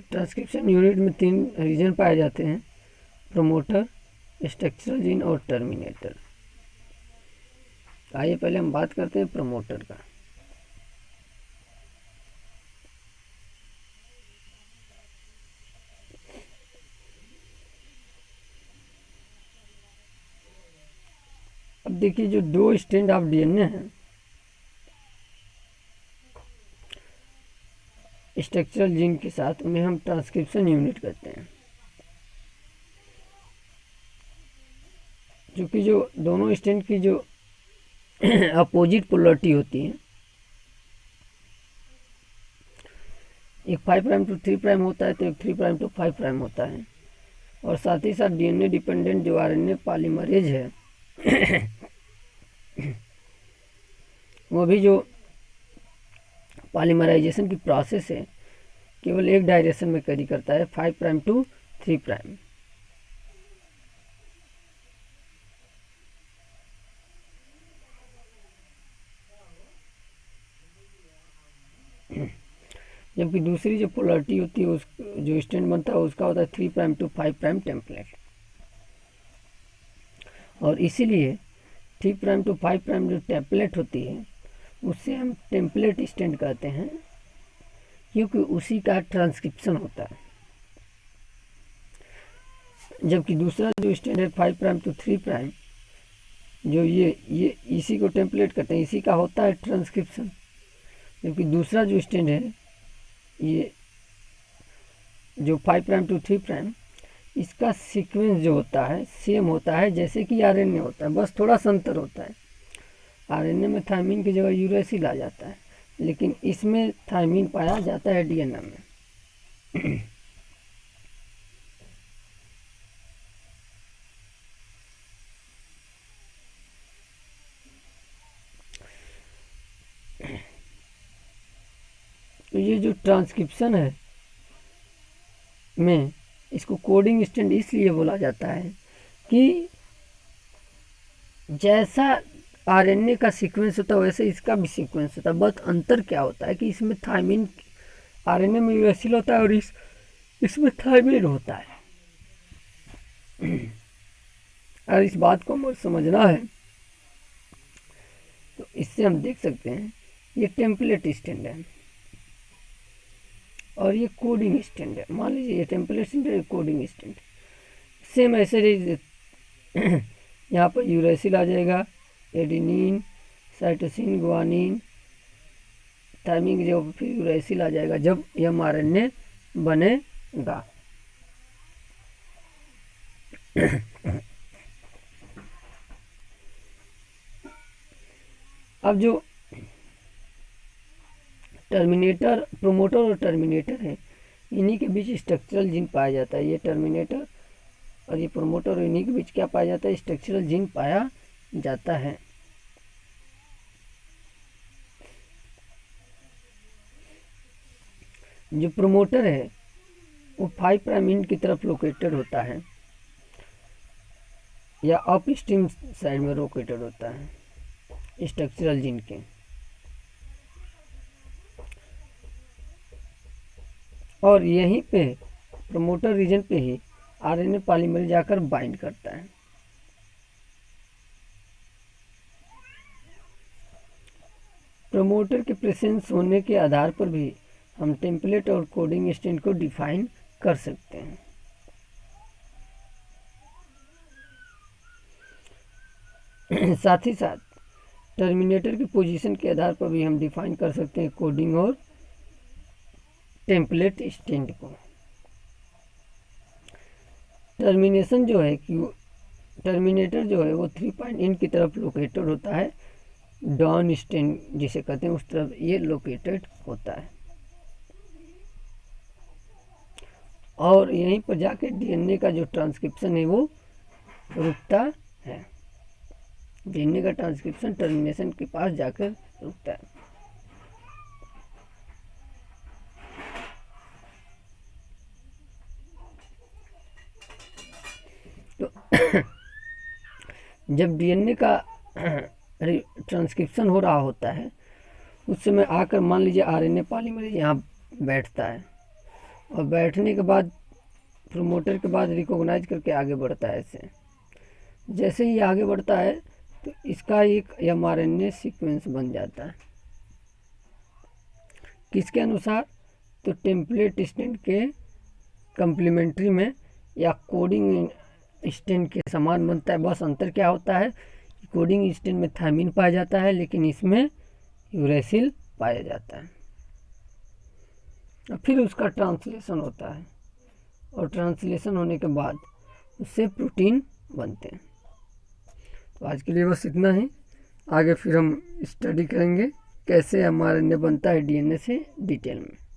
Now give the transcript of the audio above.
Transcription unit में 3 reason पाए जाते हैं, प्रोमोटर, स्ट्रक्चरल जीन और टर्मिनेटर। आइए पहले हम बात करते हैं प्रोमोटर का। अब देखिए जो 2 स्ट्रैंड ऑफ डीएनए हैं, स्ट्रक्चरल जीन के साथ, उन्हें हम ट्रांसक्रिप्शन यूनिट कहते हैं। क्योंकि जो दोनों स्ट्रैंड की जो अपोजिट पोलरिटी होती है, एक 5 प्राइम टू 3 प्राइम होता है तो एक 3 प्राइम टू 5 प्राइम होता है। और साथ ही साथ डीएनए डिपेंडेंट जो आरएनए पॉलीमरेज है वो भी जो पॉलीमराइजेशन की प्रोसेस है केवल एक डायरेक्शन में कैरी करता है, 5 प्राइम टू 3 प्राइम। जबकि दूसरी जो पोलरिटी होती है, उस जो स्टैंड बनता है उसका होता है 3 प्राइम टू 5 प्राइम टेम्पलेट। और इसीलिए 3 प्राइम टू 5 प्राइम जो टेम्पलेट होती है उससे हम टेम्पलेट स्टैंड कहते हैं, क्योंकि उसी का ट्रांसक्रिप्शन होता है। जबकि दूसरा जो स्टैंड है 5 प्राइम टू 3 प्राइम, जो ये इसी को टेम्पलेट कहते हैं, इसी का होता है ट्रांसक्रिप्शन। जबकि दूसरा जो स्टैंड है ये जो 5 प्राइम टू 3 प्राइम, इसका सीक्वेंस जो होता है सेम होता है जैसे कि आरएनए होता है, बस थोड़ा सा अंतर होता है। आरएनए में थायमिन की जगह यूरेसिल आ जाता है, लेकिन इसमें थायमिन पाया जाता है डीएनए में। तो ये जो ट्रांसक्रिप्शन है में, इसको कोडिंग स्टैंड इसलिए बोला जाता है कि जैसा आरएनए का सीक्वेंस होता है वैसे इसका भी सीक्वेंस होता है। बस अंतर क्या होता है कि इसमें थायमिन, आरएनए में यूरेसिल होता है और इसमें थायमिन होता है। और इस बात को हमें समझना है तो इससे हम देख सकते हैं ये टेम्पलेट स्टैंड है और ये कोडिंग स्टैंड है। मान लीजिए ये टेम्पलेट स्टैंड है, कोडिंग स्टैंड। सेम ऐसे यहाँ पर यूरेसिल आ जाएगा, एडेनिन, साइटोसिन, ग्वानिन, थायमिन की जगह फिर यूरेसिल आ जाएगा जब एमआरएनए बनेगा। अब जो टर्मिनेटर, प्रोमोटर और टर्मिनेटर है, इन्हीं के बीच स्ट्रक्चरल जीन पाया जाता है। ये टर्मिनेटर और ये प्रोमोटर, और इन्हीं के बीच क्या पाया जाता है, स्ट्रक्चरल जीन पाया जाता है। जो प्रोमोटर है वो 5 प्राइम एंड की तरफ लोकेटेड होता है या अपस्ट्रीम साइड में लोकेटेड होता है स्ट्रक्चरल जीन के। और यहीं पे प्रोमोटर रीजन पे ही आरएनए पॉलीमरेज जाकर बाइंड करता है। प्रोमोटर के प्रेजेंस होने के आधार पर भी हम टेम्पलेट और कोडिंग स्टैंड को डिफाइन कर सकते हैं। साथ ही साथ टर्मिनेटर की पोजीशन के आधार पर भी हम डिफाइन कर सकते हैं कोडिंग और टेम्पलेट स्टैंड को। टर्मिनेशन जो है कि टर्मिनेटर जो है वो 3 पॉइंट इन की तरफ लोकेटेड होता है, डाउन स्टैंड जिसे कहते हैं उस तरफ ये लोकेटेड होता है। और यहीं पर जाके डीएनए का जो ट्रांसक्रिप्शन है वो रुकता है। डीएनए का ट्रांसक्रिप्शन टर्मिनेशन के पास जाकर रुकता है। तो जब डीएनए का ट्रांसक्रिप्शन हो रहा होता है उस समय आकर मान लीजिए आरएनए पॉलीमरेज यहाँ बैठता है, और बैठने के बाद प्रोमोटर के बाद रिकॉग्नाइज करके आगे बढ़ता है। ऐसे जैसे ही आगे बढ़ता है तो इसका एक mRNA सीक्वेंस बन जाता है। किसके अनुसार? तो टेम्पलेट स्टैंड के कम्प्लीमेंट्री में या कोडिंग स्टैंड के समान बनता है। बस अंतर क्या होता है कि कोडिंग स्टैंड में थायमिन पाया जाता है लेकिन इसमें यूरैसिल पाया जाता है। और फिर उसका ट्रांसलेशन होता है और ट्रांसलेशन होने के बाद उससे प्रोटीन बनते हैं। तो आज के लिए बस इतना ही। आगे फिर हम स्टडी करेंगे कैसे mRNA बनता है DNA से डिटेल में।